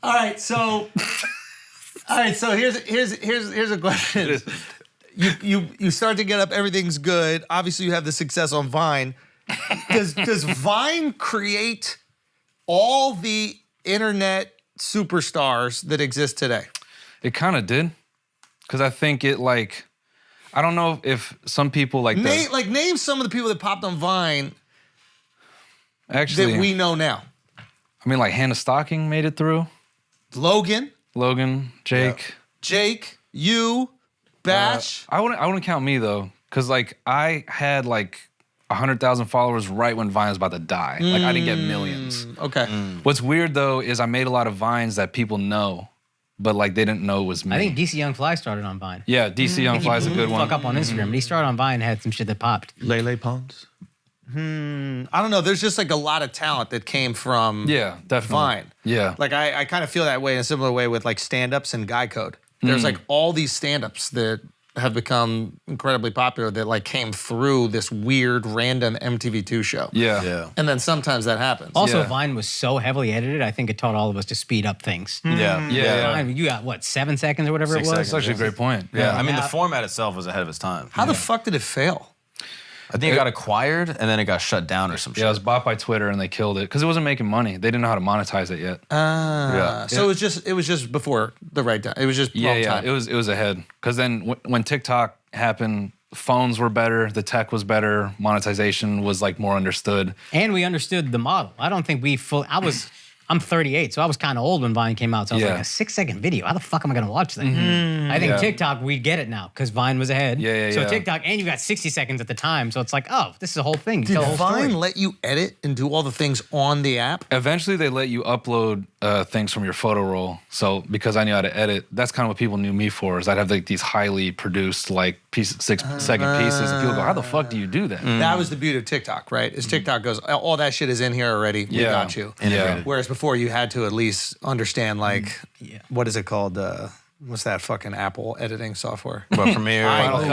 All right, so here's a question. You start to get up, everything's good. Obviously, you have the success on Vine. Does Vine create all the internet superstars that exist today? It kind of did, because I think it like, I don't know if some people like name some of the people that popped on Vine. Actually, that we know now. I mean, like Hannah Stocking made it through. Logan, Jake, you, Batch. I wouldn't count me though, because like I had like 100,000 followers right when Vine was about to die. Like I didn't get millions. Okay. What's weird though is I made a lot of Vines that people know, but like they didn't know it was me. I think DC Young Fly started on Vine. Yeah, DC Young Fly is a good one. Fuck up on Instagram, but he started on Vine and had some shit that popped. Lele Pons? I don't know. There's just like a lot of talent that came from definitely. Vine. Yeah. Like I kind of feel that way in a similar way with like stand-ups and Guy Code. There's like all these stand-ups that have become incredibly popular that like came through this weird random MTV2 show. Yeah. And then sometimes that happens. Also, Vine was so heavily edited, I think it taught all of us to speed up things. Yeah. Vine, you got, what, 7 seconds or whatever it was? That's actually a great point. Yeah, I mean, the format itself was ahead of its time. How the fuck did it fail? I think it got acquired and then it got shut down or some shit. Yeah, it was bought by Twitter and they killed it because it wasn't making money. They didn't know how to monetize it yet. So it was just before the right time. It was just wrong time. It was ahead. Because then when TikTok happened, phones were better, the tech was better, monetization was like more understood. And we understood the model. I don't think we fully, I'm 38, so I was kind of old when Vine came out. So I was like, a 6-second video, how the fuck am I gonna watch that? I think TikTok, we get it now, because Vine was ahead. So TikTok, and you got 60 seconds at the time, so it's like, oh, this is a whole thing. Did Vine let you edit and do all the things on the app? Eventually, they let you upload things from your photo roll. So because I knew how to edit, that's kind of what people knew me for, is I'd have like these highly produced like 6-second pieces, and people go, how the fuck do you do that? That was the beauty of TikTok, right? Is TikTok goes, all that shit is in here already, we got you. Whereas before you had to at least understand like, what is it called? What's that fucking Apple editing software? Well, Premiere, Final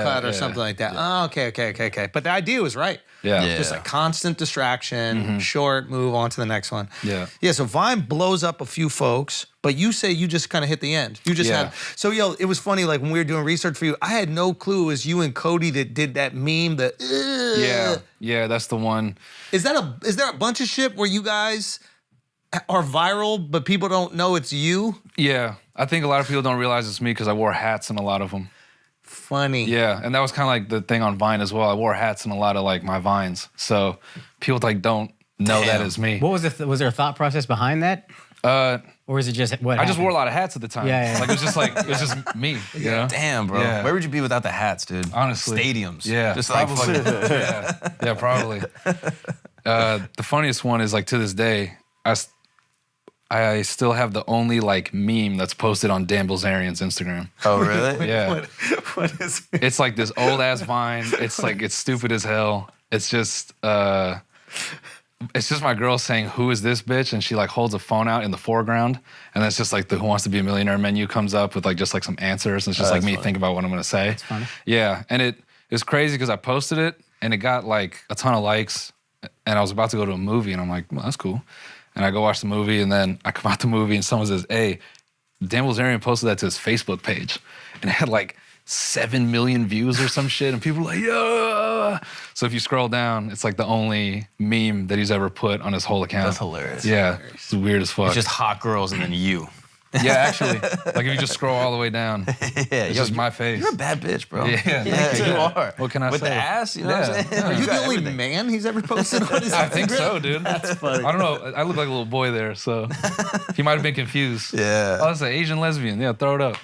Cut or something like that. Oh, okay. But the idea was right. Just like constant distraction, short, move on to the next one. Yeah, so Vine blows up a few folks, but you say you just kind of hit the end. You just had, so it was funny, like when we were doing research for you, I had no clue it was you and Cody that did that meme, Yeah, that's the one. Is there a bunch of shit where you guys are viral, but people don't know it's you? Yeah, I think a lot of people don't realize it's me because I wore hats in a lot of them. Funny. Yeah, and that was kind of like the thing on Vine as well. I wore hats in a lot of like my Vines, so people like don't know that is me. What was was there a thought process behind that? Or is it just what I just wore a lot of hats at the time. Like it was just me. You know? Damn, bro. Yeah. Where would you be without the hats, dude? Honestly. Stadiums. Yeah. Just probably. like fucking. Yeah, probably. The funniest one is like to this day, I still have the only like meme that's posted on Dan Bilzerian's Instagram. Oh, really? Yeah. What is it? It's like this old ass Vine. It's like, it's stupid as hell. It's just my girl saying, "Who is this bitch?" And she like holds a phone out in the foreground. And that's just like the Who Wants to Be a Millionaire menu comes up with like just like some answers. And it's just like me thinking about what I'm gonna say. That's funny. Yeah. And it was crazy because I posted it and it got like a ton of likes. And I was about to go to a movie and I'm like, well, that's cool. And I go watch the movie and then I come out the movie and someone says, "Hey, Dan Bilzerian posted that to his Facebook page." And it had like 7 million views or some shit. And people were like, yeah. So if you scroll down, it's like the only meme that he's ever put on his whole account. That's hilarious. Yeah, it's weird as fuck. It's just hot girls and then you. Yeah, actually. Like if you just scroll all the way down, it's just my face. You're a bad bitch, bro. Yeah, you are. What can I say? With the ass, you know what I'm saying? Are you the only man he's ever posted on his Instagram? I think so, dude. That's funny. I don't know. I look like a little boy there, so he might have been confused. Yeah. Oh, that's an Asian lesbian. Yeah, throw it up.